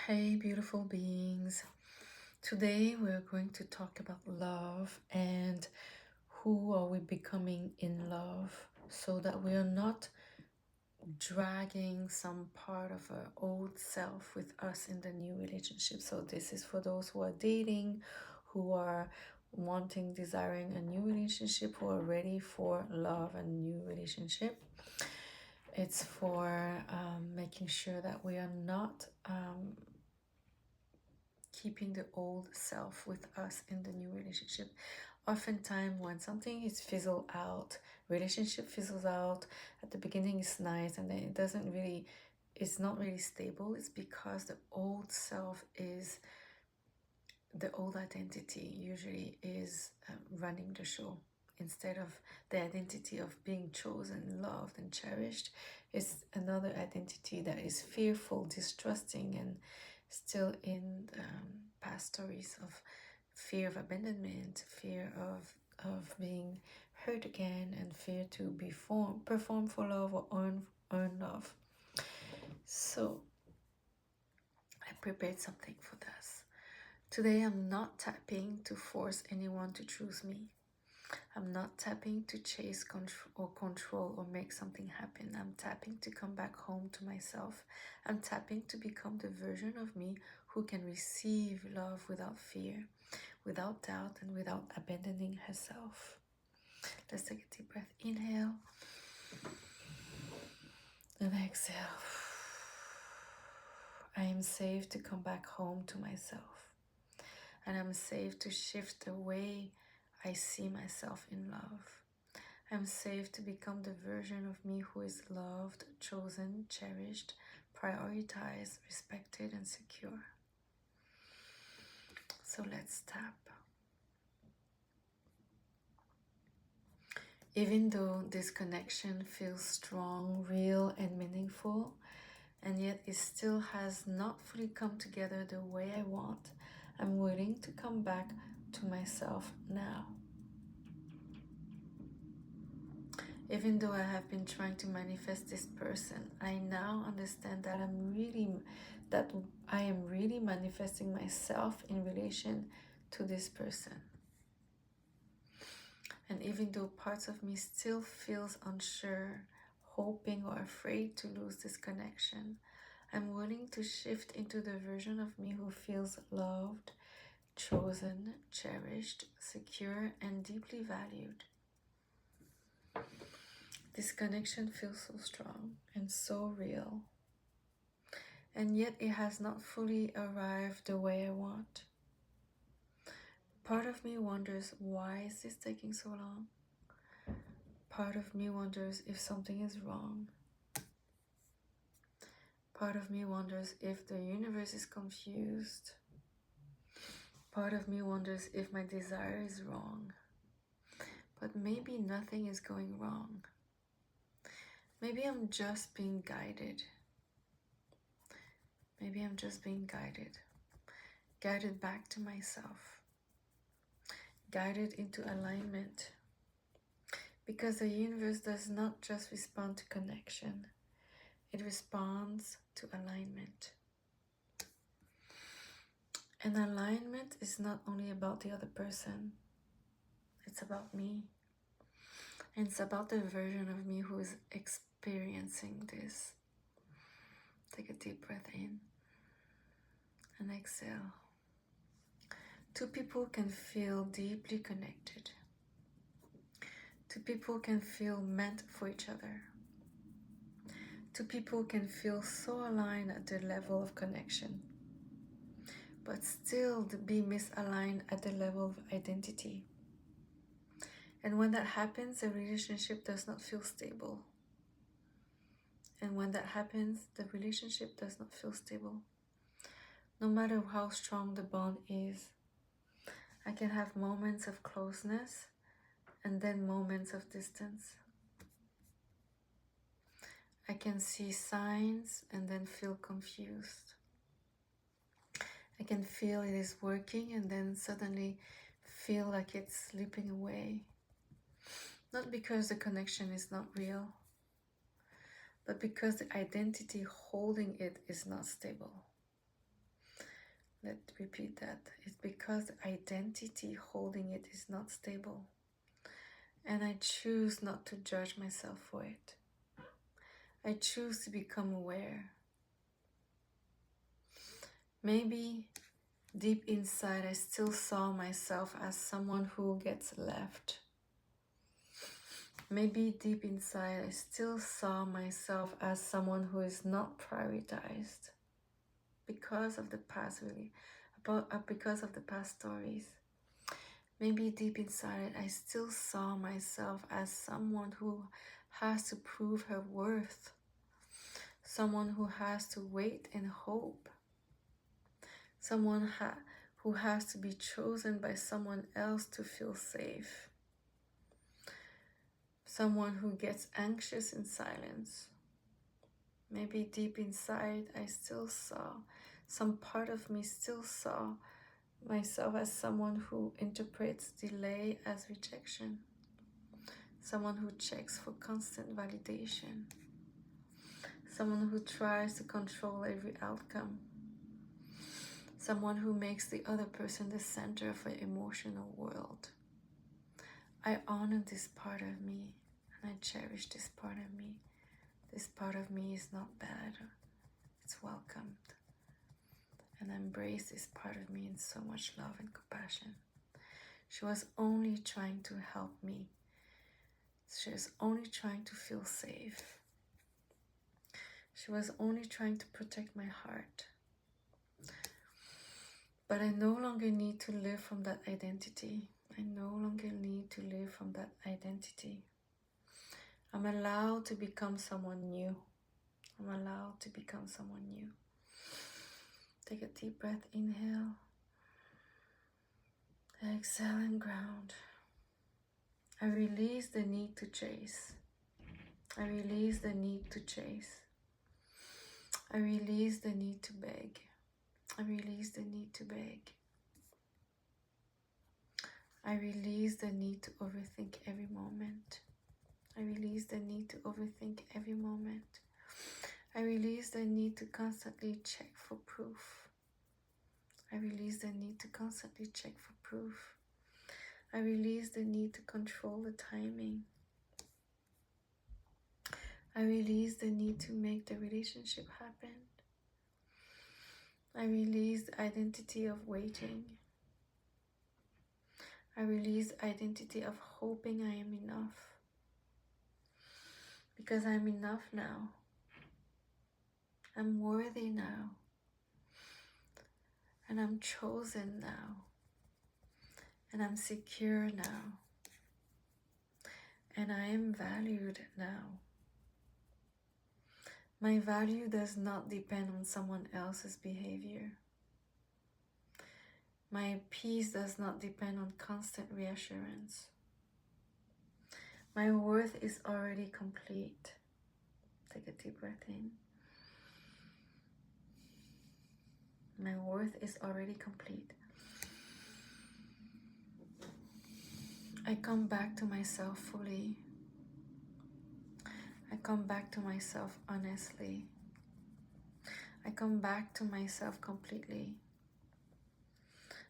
Hey, beautiful beings. Today we're going to talk about love and who are we becoming in love so that we are not dragging some part of our old self with us in the new relationship. So, this is for those who are dating, who are wanting, desiring a new relationship, who are ready for love and new relationship. It's for making sure that we are not keeping the old self with us in the new relationship. Oftentimes, when something is fizzled out, relationship fizzles out, at the beginning it's nice and then it's not really stable. It's because the old self is, the old identity usually is running the show. Instead of the identity of being chosen, loved, and cherished, it's another identity that is fearful, distrusting, and still in past stories of fear of abandonment, fear of being hurt again, and fear to perform for love or earn love. So I prepared something for this. Today I'm not tapping to force anyone to choose me. I'm not tapping to chase control or make something happen. I'm tapping to come back home to myself. I'm tapping to become the version of me who can receive love without fear, without doubt, and without abandoning herself. Let's take a deep breath. Inhale and exhale. I am safe to come back home to myself. And I'm safe to shift the way I see myself in love. I'm safe to become the version of me who is loved, chosen, cherished, prioritized, respected, and secure. So let's tap. Even though this connection feels strong, real, and meaningful, and yet it still has not fully come together the way I want, I'm willing to come back to myself now. Even though I have been trying to manifest this person, I now understand that I am really manifesting myself in relation to this person. And even though parts of me still feels unsure, hoping or afraid to lose this connection, I'm willing to shift into the version of me who feels loved, chosen, cherished, secure, and deeply valued. This connection feels so strong and so real, and yet it has not fully arrived the way I want. Part of me wonders, why is this taking so long? Part of me wonders if something is wrong. Part of me wonders if the universe is confused. Part of me wonders if my desire is wrong. But maybe nothing is going wrong. Maybe I'm just being guided. Maybe I'm just being guided. Guided back to myself. Guided into alignment. Because the universe does not just respond to connection. It responds to alignment. And alignment is not only about the other person. It's about me. And it's about the version of me who is experiencing this. Take a deep breath in and exhale. Two people can feel deeply connected. Two people can feel meant for each other. Two people can feel so aligned at the level of connection, but still be misaligned at the level of identity. And when that happens, the relationship does not feel stable. And when that happens, the relationship does not feel stable. No matter how strong the bond is, I can have moments of closeness and then moments of distance. I can see signs and then feel confused. I can feel it is working and then suddenly feel like it's slipping away. Not because the connection is not real, but because the identity holding it is not stable. Let's repeat that. It's because the identity holding it is not stable. And I choose not to judge myself for it. I choose to become aware. Maybe deep inside I still saw myself as someone who gets left. Maybe deep inside I still saw myself as someone who is not prioritized because of the past, really, because of the past stories. Maybe deep inside I still saw myself as someone who has to prove her worth, someone who has to wait and hope, someone who has to be chosen by someone else to feel safe, someone who gets anxious in silence. Maybe deep inside I still saw, some part of me still saw myself as someone who interprets delay as rejection, someone who checks for constant validation, someone who tries to control every outcome, someone who makes the other person the center of her emotional world. I honor this part of me and I cherish this part of me. This part of me is not bad, it's welcomed. And I embrace this part of me in so much love and compassion. She was only trying to help me. She was only trying to feel safe. She was only trying to protect my heart. But I no longer need to live from that identity. I no longer need to live from that identity. I'm allowed to become someone new. I'm allowed to become someone new. Take a deep breath, inhale. Exhale and ground. I release the need to chase. I release the need to chase. I release the need to beg. I release the need to beg. I release the need to overthink every moment. I release the need to overthink every moment. I release the need to constantly check for proof. I release the need to constantly check for proof. I release the need to control the timing. I release the need to make the relationship happen. I release the identity of waiting. I release the identity of hoping I am enough. Because I'm enough now. I'm worthy now. And I'm chosen now. And I'm secure now. And I am valued now. My value does not depend on someone else's behavior. My peace does not depend on constant reassurance. My worth is already complete. Take a deep breath in. My worth is already complete. I come back to myself fully. I come back to myself honestly. I come back to myself completely.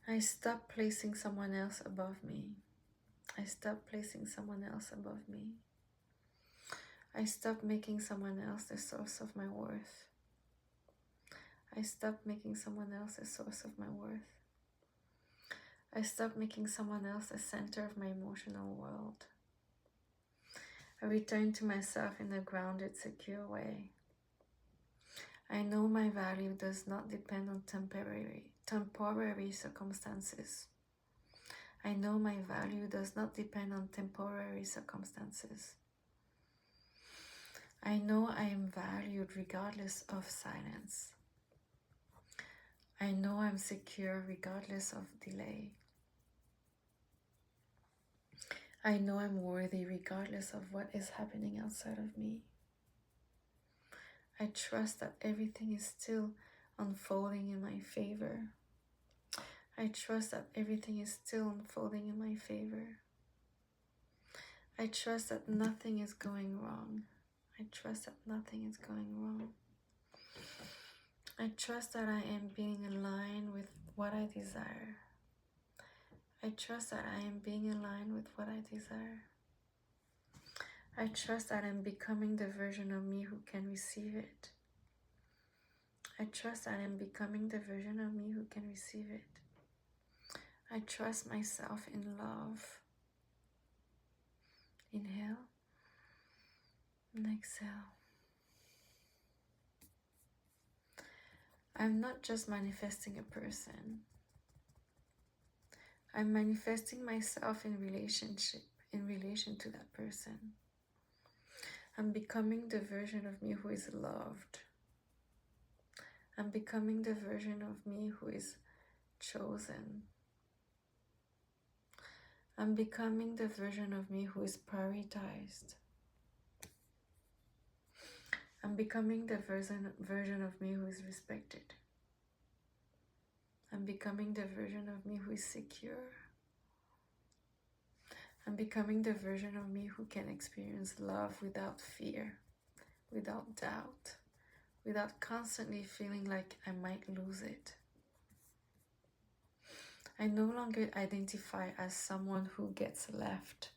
I stop placing someone else above me. I stop placing someone else above me. I stop making someone else the source of my worth. I stop making someone else the source of my worth. I stop making someone else the center of my emotional world. I return to myself in a grounded, secure way. I know my value does not depend on temporary circumstances. I know my value does not depend on temporary circumstances. I know I am valued regardless of silence. I know I'm secure regardless of delay. I know I'm worthy regardless of what is happening outside of me. I trust that everything is still unfolding in my favor. I trust that everything is still unfolding in my favor. I trust that nothing is going wrong. I trust that nothing is going wrong. I trust that I am being aligned with what I desire. I trust that I am being aligned with what I desire. I trust that I'm becoming the version of me who can receive it. I trust that I'm becoming the version of me who can receive it. I trust myself in love. Inhale and exhale. I'm not just manifesting a person. I'm manifesting myself in relation to that person. I'm becoming the version of me who is loved. I'm becoming the version of me who is chosen. I'm becoming the version of me who is prioritized. I'm becoming the version of me who is respected. I'm becoming the version of me who is secure. I'm becoming the version of me who can experience love without fear, without doubt, without constantly feeling like I might lose it. I no longer identify as someone who gets left.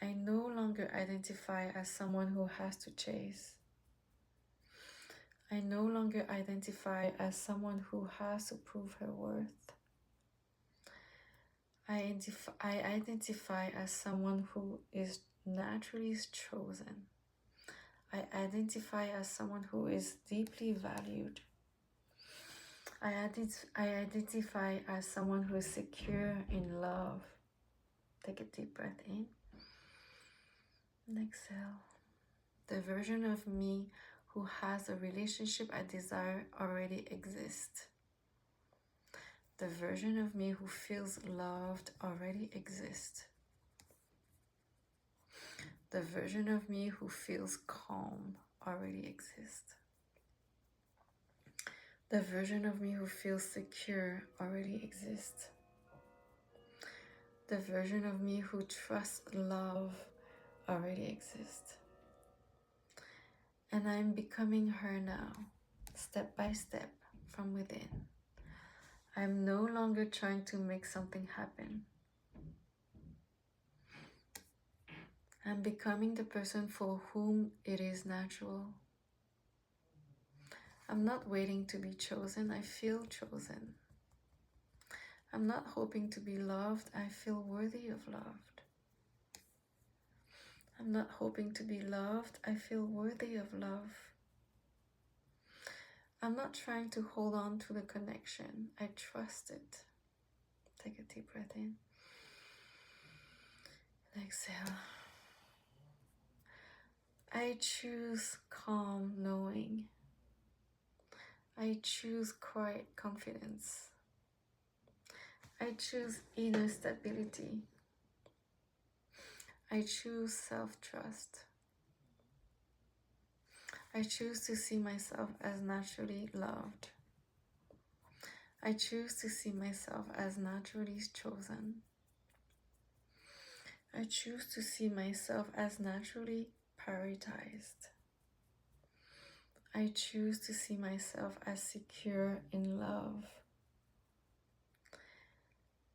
I no longer identify as someone who has to chase. I no longer identify as someone who has to prove her worth. I identify as someone who is naturally chosen. I identify as someone who is deeply valued. I identify as someone who is secure in love. Take a deep breath in and exhale. The version of me who has a relationship I desire already exists. The version of me who feels loved already exists. The version of me who feels calm already exists. The version of me who feels secure already exists. The version of me who trusts love already exists. And I'm becoming her now, step by step, from within. I'm no longer trying to make something happen. I'm becoming the person for whom it is natural. I'm not waiting to be chosen, I feel chosen. I'm not hoping to be loved, I feel worthy of love. I'm not hoping to be loved, I feel worthy of love. I'm not trying to hold on to the connection, I trust it. Take a deep breath in. And exhale. I choose calm knowing. I choose quiet confidence. I choose inner stability. I choose self-trust. I choose to see myself as naturally loved. I choose to see myself as naturally chosen. I choose to see myself as naturally prioritized. I choose to see myself as secure in love.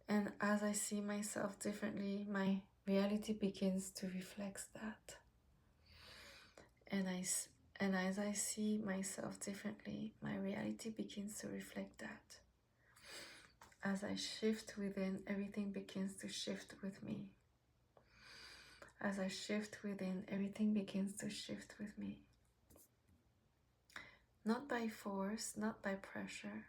And as I see myself differently, my reality begins to reflect that. And as I see myself differently, my reality begins to reflect that. As I shift within, everything begins to shift with me. As I shift within, everything begins to shift with me. Not by force, not by pressure,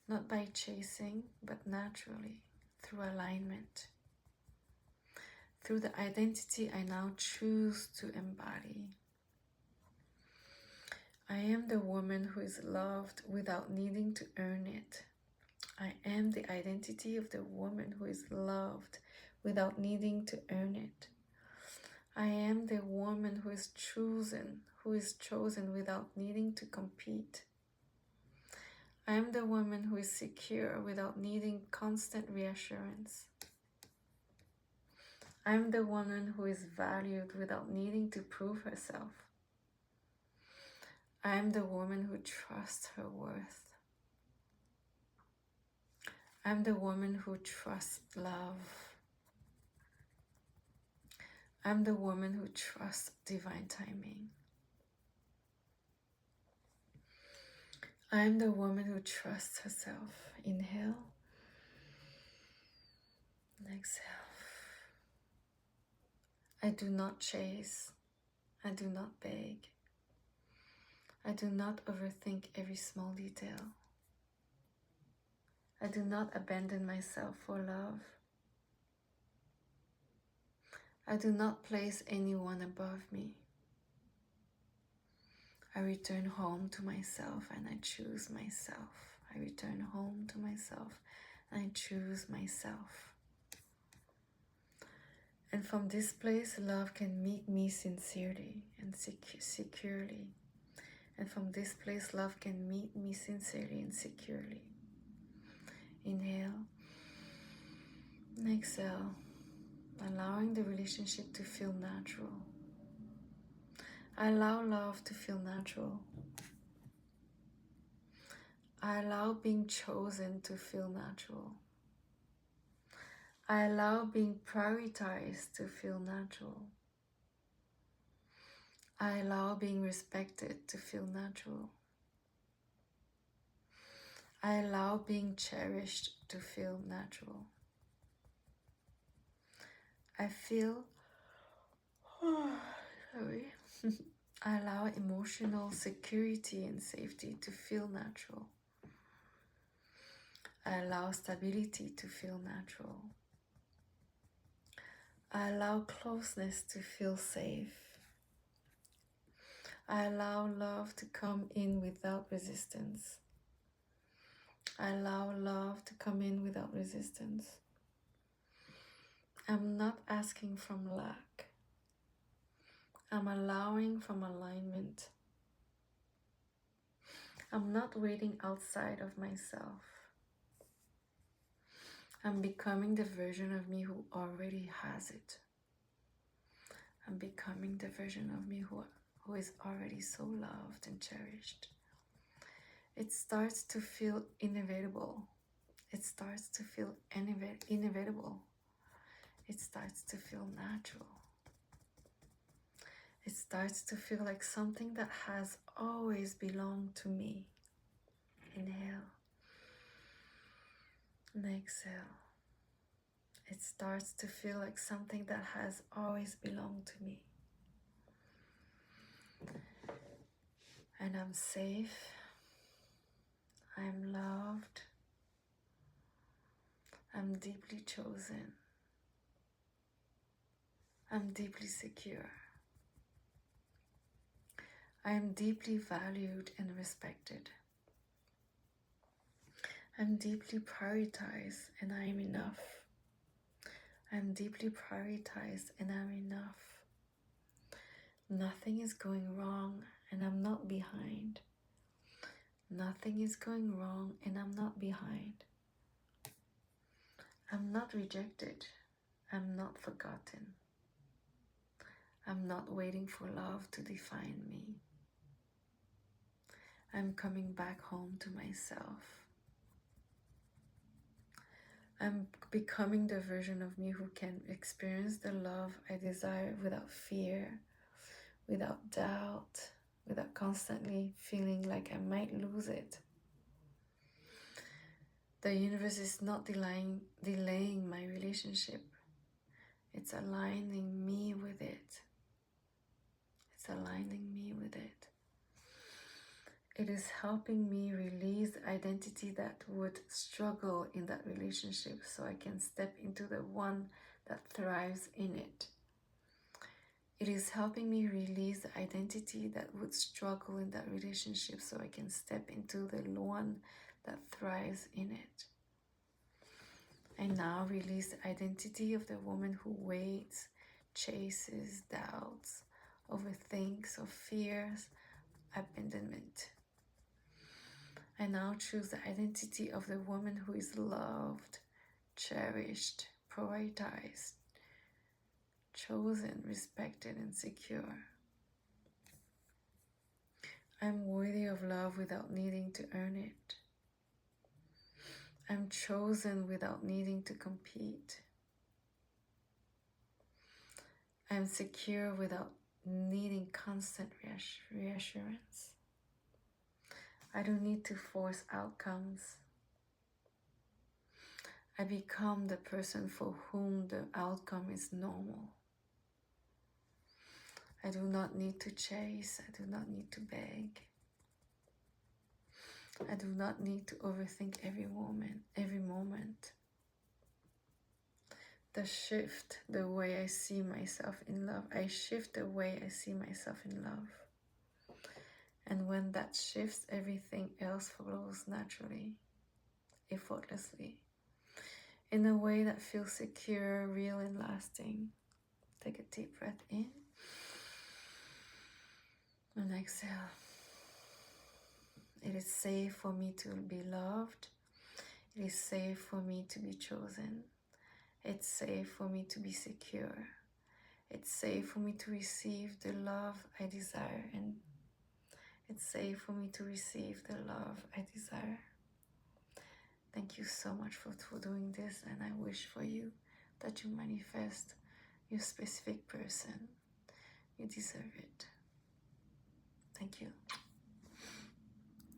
not by chasing, but naturally, through alignment. Through the identity I now choose to embody. I am the woman who is loved without needing to earn it. I am the identity of the woman who is loved without needing to earn it. I am the woman who is chosen without needing to compete. I am the woman who is secure without needing constant reassurance. I am the woman who is valued without needing to prove herself. I am the woman who trusts her worth. I'm the woman who trusts love. I'm the woman who trusts divine timing. I'm the woman who trusts herself. Inhale and exhale. I do not chase. I do not beg. I do not overthink every small detail. I do not abandon myself for love. I do not place anyone above me. I return home to myself and I choose myself. I return home to myself and I choose myself. And from this place, love can meet me sincerely and securely. And from this place, love can meet me sincerely and securely. Inhale and exhale, allowing the relationship to feel natural. I allow love to feel natural. I allow being chosen to feel natural. I allow being prioritized to feel natural. I allow being respected to feel natural. I allow being cherished to feel natural. I feel, sorry, I allow emotional security and safety to feel natural. I allow stability to feel natural. I allow closeness to feel safe. I allow love to come in without resistance. I allow love to come in without resistance. I'm not asking from lack. I'm allowing from alignment. I'm not waiting outside of myself. I'm becoming the version of me who already has it. I'm becoming the version of me who is already so loved and cherished. It starts to feel inevitable. It starts to feel inevitable. It starts to feel natural. It starts to feel like something that has always belonged to me. Inhale and exhale. It starts to feel like something that has always belonged to me. And I'm safe. I'm loved. I'm deeply chosen. I'm deeply secure. I am deeply valued and respected. I'm deeply prioritized and I am enough. I'm deeply prioritized and I'm enough. Nothing is going wrong and I'm not behind. Nothing is going wrong and I'm not behind. I'm not rejected. I'm not forgotten. I'm not waiting for love to define me. I'm coming back home to myself. I'm becoming the version of me who can experience the love I desire without fear, without doubt, without constantly feeling like I might lose it. The universe is not delaying my relationship. It's aligning me with it. It's aligning me with it. It is helping me release the identity that would struggle in that relationship so I can step into the one that thrives in it. It is helping me release the identity that would struggle in that relationship so I can step into the one that thrives in it. I now release the identity of the woman who waits, chases, doubts, overthinks, or fears abandonment. I now choose the identity of the woman who is loved, cherished, prioritized, chosen, respected, and secure. I'm worthy of love without needing to earn it. I'm chosen without needing to compete. I'm secure without needing constant reassurance. I don't need to force outcomes. I become the person for whom the outcome is normal. I do not need to chase. I do not need to beg. I do not need to overthink every moment. The way I see myself in love. I shift the way I see myself in love. And when that shifts, everything else follows naturally, effortlessly, in a way that feels secure, real, and lasting. Take a deep breath in and exhale. It is safe for me to be loved. It is safe for me to be chosen. It's safe for me to be secure. It's safe for me to receive the love I desire, and it's safe for me to receive the love I desire. Thank you so much for doing this, and I wish for you that you manifest your specific person. You deserve it. Thank you.